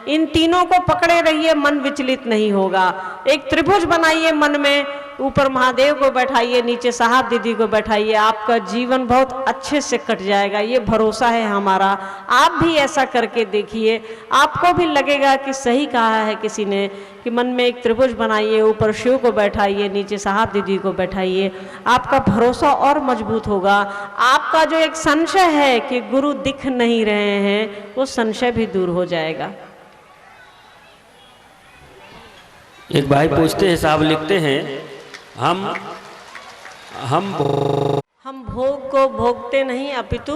इन तीनों को पकड़े रहिए, मन विचलित नहीं होगा। एक त्रिभुज बनाइए मन में, ऊपर महादेव को बैठाइए, नीचे साहब दीदी को बैठाइए, आपका जीवन बहुत अच्छे से कट जाएगा, ये भरोसा है हमारा। आप भी ऐसा करके देखिए, आपको भी लगेगा कि सही कहा है किसी ने कि मन में एक त्रिभुज बनाइए, ऊपर शिव को बैठाइए, नीचे साहब दीदी को बैठाइए, आपका भरोसा और मजबूत होगा। आपका जो एक संशय है कि गुरु दिख नहीं रहे हैं, वो संशय भी दूर हो जाएगा। एक भाई पूछते हैं, साहब लिखते हैं, हम भोग को भोगते नहीं अपितु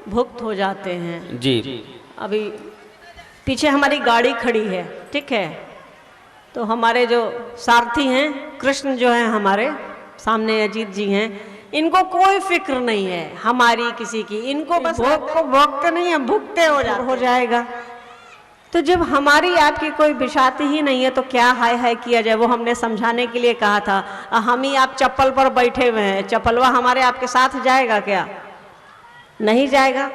भुक्त हो जाते हैं। जी। अभी पीछे हमारी गाड़ी खड़ी है, ठीक है, तो हमारे जो सारथी हैं कृष्ण जो हैं, हमारे सामने अजीत जी हैं, इनको कोई फिक्र नहीं है हमारी किसी की, इनको बस भोग को भोगते नहीं है, भुगते हो जाएगा। तो जब हमारी आपकी कोई बिशाती ही नहीं है तो क्या हाय हाय किया जाए। वो हमने समझाने के लिए कहा था, हम ही आप चप्पल पर बैठे हुए हैं, चप्पलवा हमारे आपके साथ जाएगा क्या? नहीं जाएगा।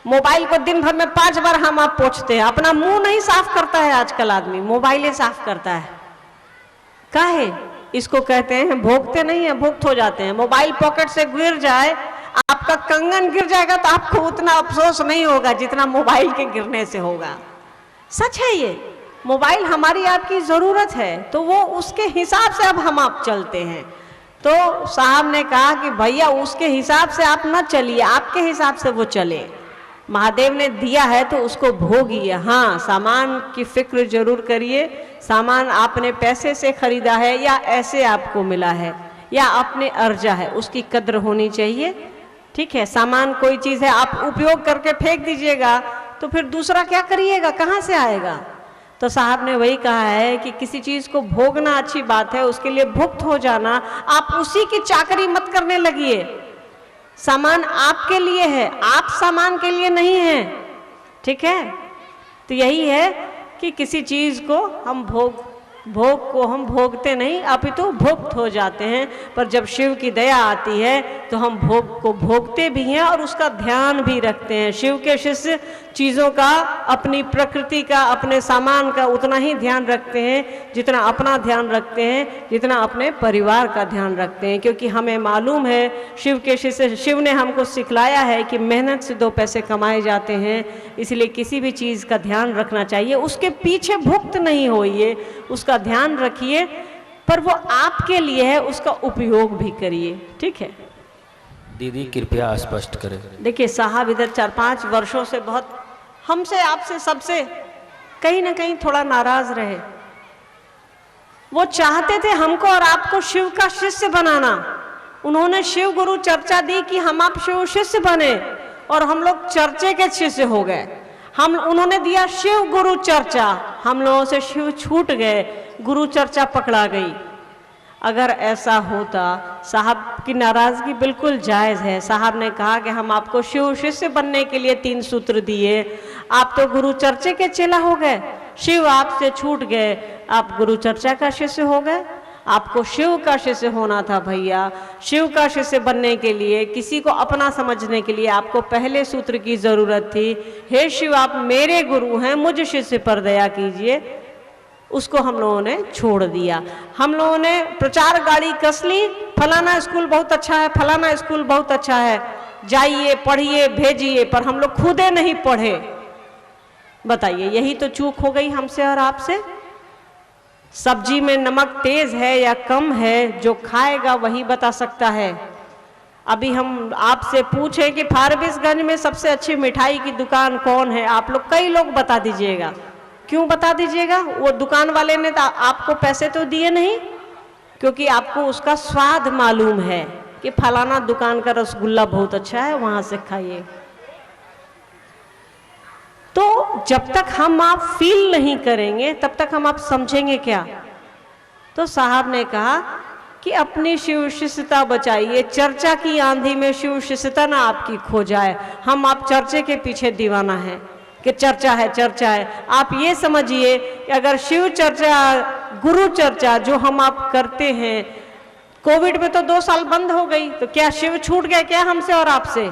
मोबाइल को दिन भर में 5 बार हम आप पोंछते हैं, अपना मुंह नहीं साफ करता है आजकल आदमी, मोबाइल साफ करता है। काहे? इसको कहते हैं भोगते नहीं है, भुक्त हो जाते हैं। मोबाइल पॉकेट से गिर जाए, आपका कंगन गिर जाएगा तो आपको उतना अफसोस नहीं होगा जितना मोबाइल के गिरने से होगा। सच है ये, मोबाइल हमारी आपकी ज़रूरत है, तो वो उसके हिसाब से अब हम आप चलते हैं। तो साहब ने कहा कि भैया उसके हिसाब से आप न चलिए, आपके हिसाब से वो चले। महादेव ने दिया है तो उसको भोगिए। हाँ, सामान की फिक्र जरूर करिए, सामान आपने पैसे से खरीदा है या ऐसे आपको मिला है या आपने अर्जा है, उसकी कद्र होनी चाहिए। ठीक है, सामान कोई चीज़ है आप उपयोग करके फेंक दीजिएगा तो फिर दूसरा क्या करिएगा, कहाँ से आएगा? तो साहब ने वही कहा है कि किसी चीज़ को भोगना अच्छी बात है, उसके लिए भुक्त हो जाना, आप उसी की चाकरी मत करने लगिए। सामान आपके लिए है, आप सामान के लिए नहीं है। ठीक है, तो यही है कि किसी चीज़ को हम भोग को हम भोगते नहीं अपितु भुक्त हो जाते हैं। पर जब शिव की दया आती है तो हम भोग को भोगते भी हैं और उसका ध्यान भी रखते हैं। शिव के शिष्य चीज़ों का, अपनी प्रकृति का, अपने सामान का उतना ही ध्यान रखते हैं जितना अपना ध्यान रखते हैं, जितना अपने परिवार का ध्यान रखते हैं। क्योंकि हमें मालूम है शिव के शिष्य, शिव ने हमको सिखलाया है कि मेहनत से 2 पैसे कमाए जाते हैं, इसलिए किसी भी चीज़ का ध्यान रखना चाहिए। उसके पीछे भुक्त नहीं होइए, उसका ध्यान रखिए, पर वो आपके लिए है, उसका उपयोग भी करिए। ठीक है दीदी, कृपया स्पष्ट करें। देखिए साहब इधर 4-5 वर्षों से बहुत हमसे, आपसे, सबसे कहीं ना कहीं थोड़ा नाराज रहे। वो चाहते थे हमको और आपको शिव का शिष्य बनाना। उन्होंने शिव गुरु चर्चा दी कि हम आप शिव शिष्य बने और हम लोग चर्चे के शिष्य हो गए। उन्होंने दिया शिव गुरु चर्चा, हम लोगों से शिव छूट गए, गुरु चर्चा पकड़ा गई। अगर ऐसा होता, साहब की नाराज़गी बिल्कुल जायज़ है। साहब ने कहा कि हम आपको शिव शिष्य बनने के लिए 3 सूत्र दिए, आप तो गुरु चर्चे के चेला हो गए, शिव आपसे छूट गए, आप गुरु चर्चा का शिष्य हो गए। आपको शिव का शिष्य होना था भैया। शिव का शिष्य बनने के लिए, किसी को अपना समझने के लिए आपको पहले सूत्र की ज़रूरत थी, हे शिव आप मेरे गुरु हैं, मुझ शिष्य पर दया कीजिए। उसको हम लोगों ने छोड़ दिया। हम लोगों ने प्रचार गाड़ी कस ली, फलाना स्कूल बहुत अच्छा है, फलाना स्कूल बहुत अच्छा है, जाइए पढ़िए भेजिए, पर हम लोग खुदे नहीं पढ़े। बताइए, यही तो चूक हो गई हमसे और आपसे। सब्जी में नमक तेज है या कम है, जो खाएगा वही बता सकता है। अभी हम आपसे पूछें कि फारबिसगंज में सबसे अच्छी मिठाई की दुकान कौन है, आप लोग कई लोग बता दीजिएगा। क्यों बता दीजिएगा? वो दुकान वाले ने तो आपको पैसे तो दिए नहीं, क्योंकि आपको उसका स्वाद मालूम है कि फलाना दुकान का रसगुल्ला बहुत अच्छा है, वहां से खाइए। तो जब तक हम आप फील नहीं करेंगे तब तक हम आप समझेंगे क्या? तो साहब ने कहा कि अपनी शिव शिष्यता बचाइए, चर्चा की आंधी में शिव शिष्यता ना आपकी खो जाए। हम आप चर्चे के पीछे दीवाना है कि चर्चा है, चर्चा है। आप ये समझिए कि अगर शिव चर्चा, गुरु चर्चा जो हम आप करते हैं, कोविड में तो 2 साल बंद हो गई, तो क्या शिव छूट गए क्या हमसे और आपसे?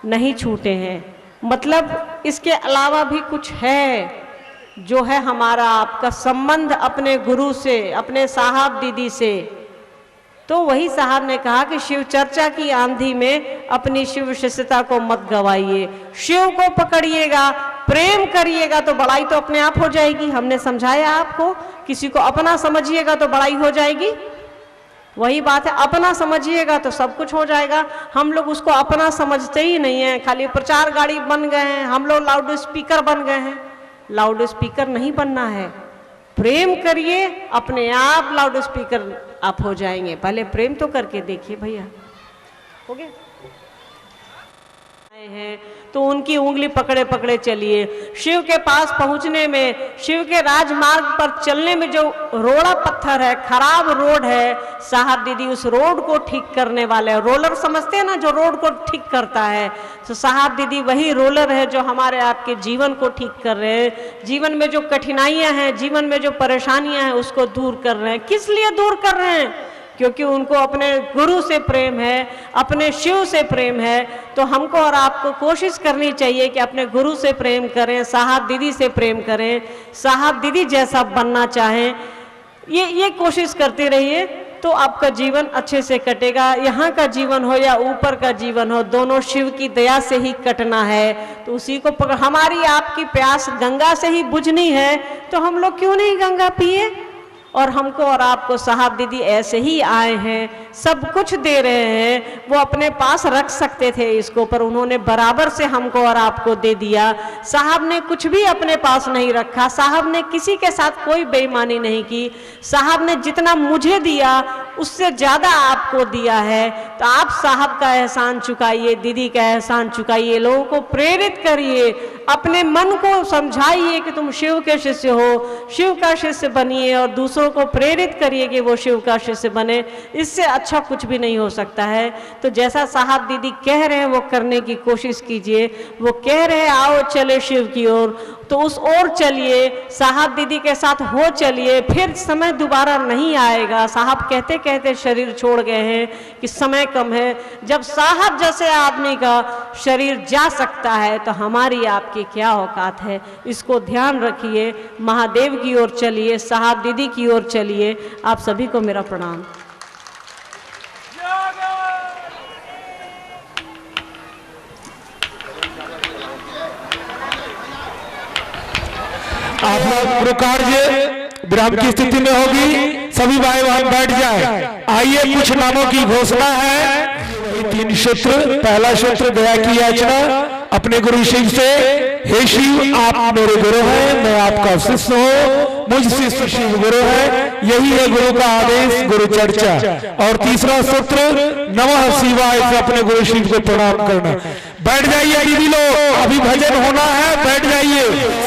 नहीं छूटे हैं। मतलब इसके अलावा भी कुछ है जो है हमारा आपका संबंध अपने गुरु से, अपने साहब दीदी से, तो वही साहब ने कहा कि शिव चर्चा की आंधी में अपनी शिव शिष्यता को मत गवाइए, शिव को पकड़िएगा, प्रेम करिएगा तो बड़ाई तो अपने आप हो जाएगी। हमने समझाया आपको, किसी को अपना समझिएगा तो बड़ाई हो जाएगी। वही बात है, अपना समझिएगा तो सब कुछ हो जाएगा। हम लोग उसको अपना समझते ही नहीं है, खाली प्रचार गाड़ी बन गए हैं, हम लोग लाउड स्पीकर बन गए हैं। लाउड स्पीकर नहीं बनना है, प्रेम करिए, अपने आप लाउड स्पीकर आप हो जाएंगे। पहले प्रेम तो करके देखिए भैया। हो गया हैं तो उनकी उंगली पकड़े पकड़े चलिए। शिव के पास पहुंचने में, शिव के राजमार्ग पर चलने में जो रोड़ा पत्थर है, खराब रोड है, साहब दीदी उस रोड को ठीक करने वाले हैं। रोलर समझते हैं ना, जो रोड को ठीक करता है, तो साहब दीदी वही रोलर है जो हमारे आपके जीवन को ठीक कर रहे हैं। जीवन में जो कठिनाइयां हैं, जीवन में जो परेशानियां हैं, उसको दूर कर रहे हैं। किस लिए दूर कर रहे हैं? क्योंकि उनको अपने गुरु से प्रेम है, अपने शिव से प्रेम है। तो हमको और आपको कोशिश करनी चाहिए कि अपने गुरु से प्रेम करें, साहब दीदी से प्रेम करें, साहब दीदी जैसा बनना चाहें। ये कोशिश करते रहिए तो आपका जीवन अच्छे से कटेगा। यहाँ का जीवन हो या ऊपर का जीवन हो, दोनों शिव की दया से ही कटना है। तो उसी को पकड़, हमारी आपकी प्यास गंगा से ही बुझनी है, तो हम लोग क्यों नहीं गंगा पिए? और हमको और आपको साहब दीदी ऐसे ही आए हैं, सब कुछ दे रहे हैं। वो अपने पास रख सकते थे इसको, पर उन्होंने बराबर से हमको और आपको दे दिया। साहब ने कुछ भी अपने पास नहीं रखा, साहब ने किसी के साथ कोई बेईमानी नहीं की। साहब ने जितना मुझे दिया उससे ज़्यादा आपको दिया है। तो आप साहब का एहसान चुकाइए, दीदी का एहसान चुकाइए, लोगों को प्रेरित करिए, अपने मन को समझाइए कि तुम शिव के शिष्य हो, शिव का शिष्य बनिए, और दूसरों को प्रेरित करिए कि वो शिव का शिष्य बने। इससे अच्छा कुछ भी नहीं हो सकता है। तो जैसा साहब दीदी कह रहे हैं वो करने की कोशिश कीजिए। वो कह रहे हैं आओ चले शिव की ओर, तो उस ओर चलिए, साहब दीदी के साथ हो चलिए। फिर समय दोबारा नहीं आएगा। साहब कहते कहते शरीर छोड़ गए हैं कि समय कम है। जब साहब जैसे आदमी का शरीर जा सकता है तो हमारी आपकी क्या औकात है? इसको ध्यान रखिए। महादेव की ओर चलिए, साहब दीदी की ओर चलिए। आप सभी को मेरा प्रणाम। आप लोग प्रकार्य विराम की स्थिति में होगी, सभी भाई बहन बैठ जाए। आइए, कुछ नामों की घोषणा है। 3 सूत्र। पहला सूत्र दया की याचना अपने गुरु शिव से। हे शिव, आप मेरे गुरु हैं, मैं आपका शिष्य हूँ, मुझ शिष्य शिव गुरु है। यही है गुरु का आदेश, गुरु चर्चा। और तीसरा सूत्र नमः शिवाय से अपने गुरु शिव को प्रणाम करना। बैठ जाइए दीदी लोग, अभी भजन होना है, बैठ जाइए।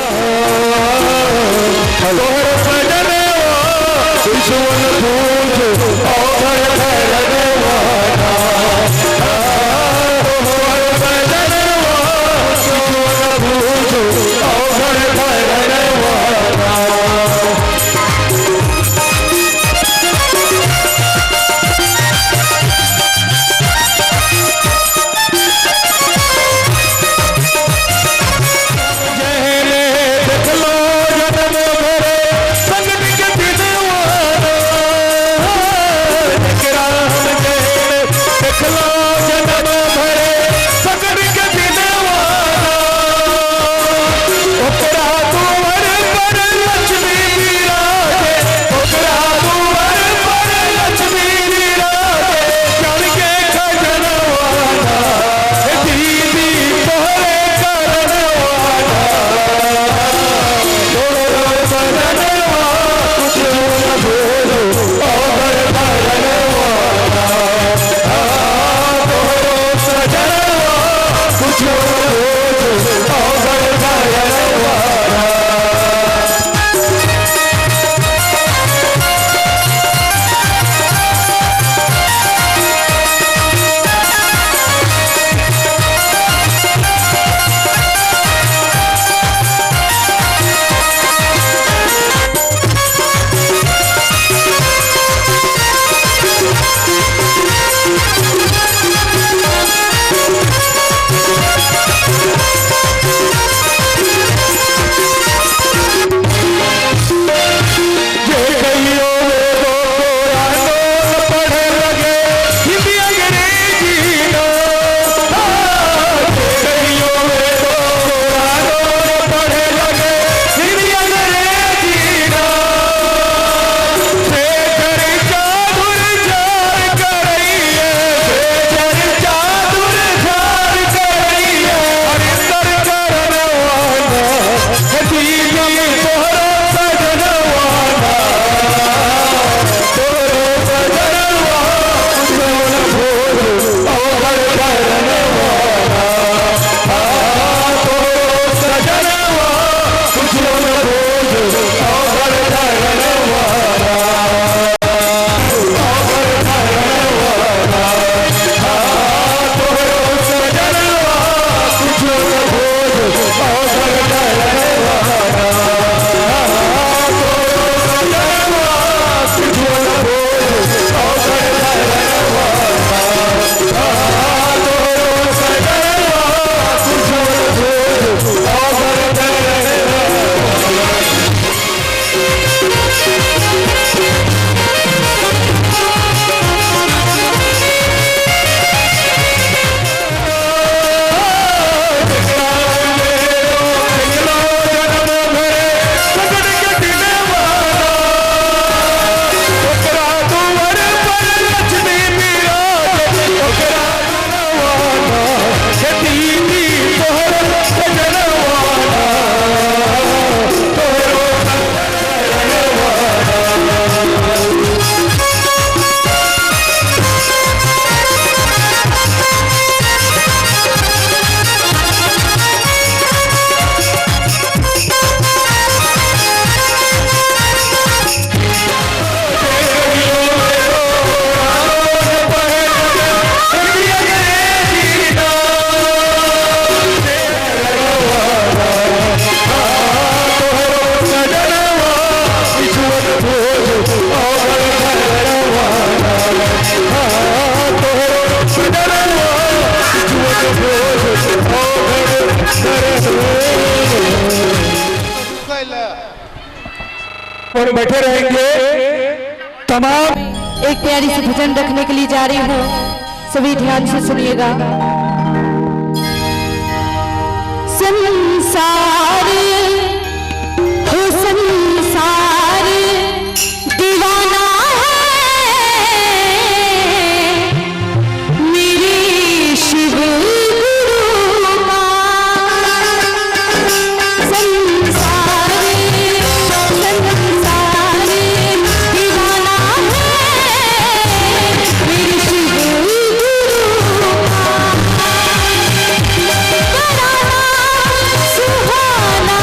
और बैठे रहेंगे तमाम। एक प्यारी सी भजन रखने के लिए जा रही हूँ, सभी ध्यान से सुनिएगा। संसार हो संसार दीवाना है मेरे शिव गुरु का। संसार संसार दीवाना है मेरे शिव गुरु का। सुहाना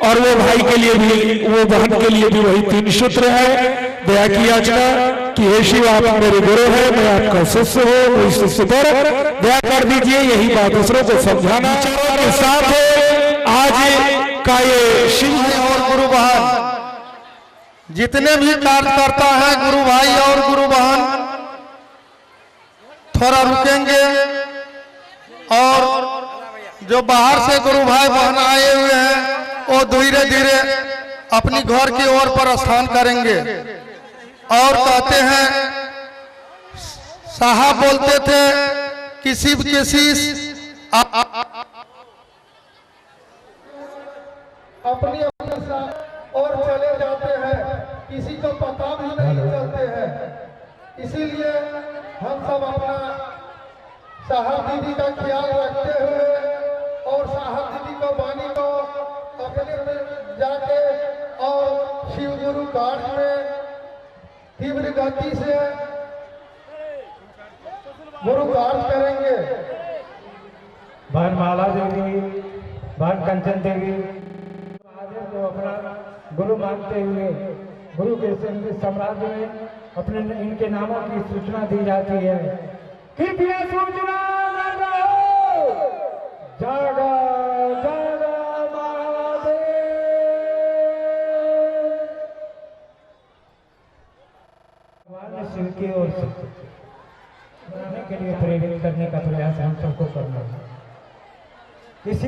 और वो भाई के लिए भी, वो बहन के लिए भी वही 3 सूत्र है। दया की याचना कि हे शिव आप मेरे गुरु हैं, मैं आपका शिष्य हूँ, इस शिष्य पर दया कर दीजिए। यही बात दूसरों को समझाना के साथ है। आज का ये शिव और गुरु बहन जितने भी कार्यकर्ता हैं, गुरु भाई और गुरु बहन थोड़ा रुकेंगे और जो बाहर से गुरु भाई बहन आए हुए हैं वो धीरे धीरे अपनी घर की ओर प्रस्थान करेंगे। और कहते हैं, साहब बोलते थे किसी अपनी और चले जाते हैं, किसी को पता भी नहीं चलते हैं। इसीलिए हम सब अपना साहब दीदी का ख्याल रखते हुए और साहब दीदी को वाणी को अपने में जाके और शिव गुरु घाट में तीव्र गति से गुरु घाट करेंगे। बहन माला देवी, बहन कंचन देवी महादेव को अपना गुरु मानते हुए गुरु के साम्राज्य में अपने इनके नामों की सूचना दी जाती है। कृपया सूचना जागा जागा महादेव भगवान शिव की ओर से बनाने के लिए प्रेरित करने का प्रयास हम सबको करना है। किसी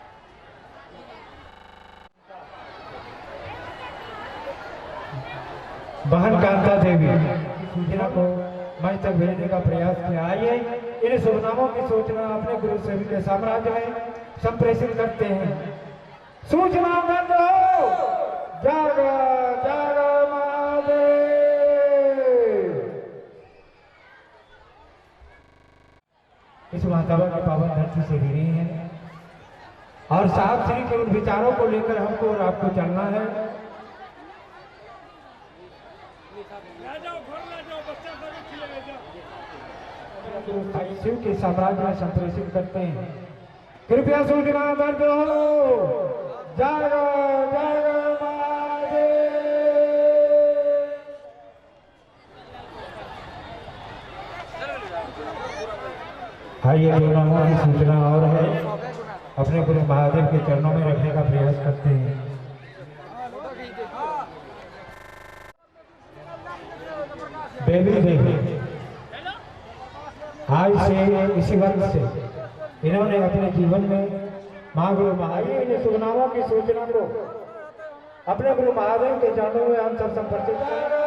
बहन कांता देवी सूचना को मंच तक भेजने का प्रयास किया। आइए इन शुभनामों की सूचना अपने गुरु सेवी के साम्राज्य में संप्रेषित करते हैं। सूचना बंद हो, जागा जागा महादेव। इस महासभा की पावन धरती से भी नहीं है। और साहब श्री के उन विचारों को लेकर हमको और आपको चलना है। शिव के साम्राज्य में संप्रेषित करते हैं। कृपया सूचना दर्ज हो। जागो जागो महादेव। आइए दोनों की सूचना और है, अपने गुरु महादेव के चरणों में रखने का प्रयास करते हैं। बेबी देवी आज से इसी वर्ष से इन्होंने अपने जीवन में महागुरु महादेव ने सुगनामा की सूचना को अपने गुरु महादेव के चरणों में हम सब समर्पित करें।